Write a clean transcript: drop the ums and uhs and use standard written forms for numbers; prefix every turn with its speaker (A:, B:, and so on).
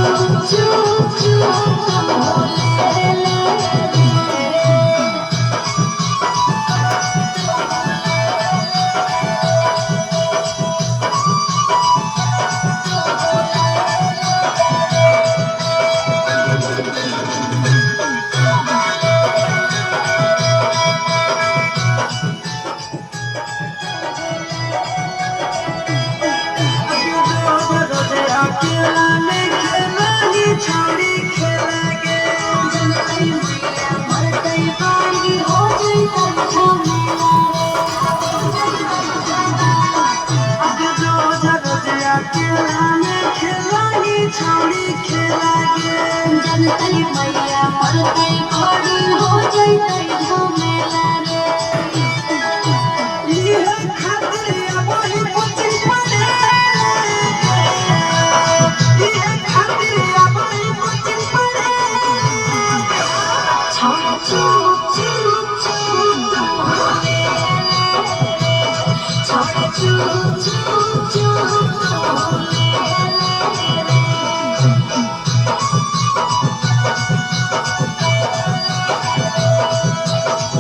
A: चुप चुप बोले ले अकेला में खेलानी छोड़ी खेलागे जनतई मैया मरतई बागी हो गई झमेला अब रोज रोज अकेला में खेलानी छोड़ी खेलागे जनतई मैया मरतई बागी हो गई झमेला।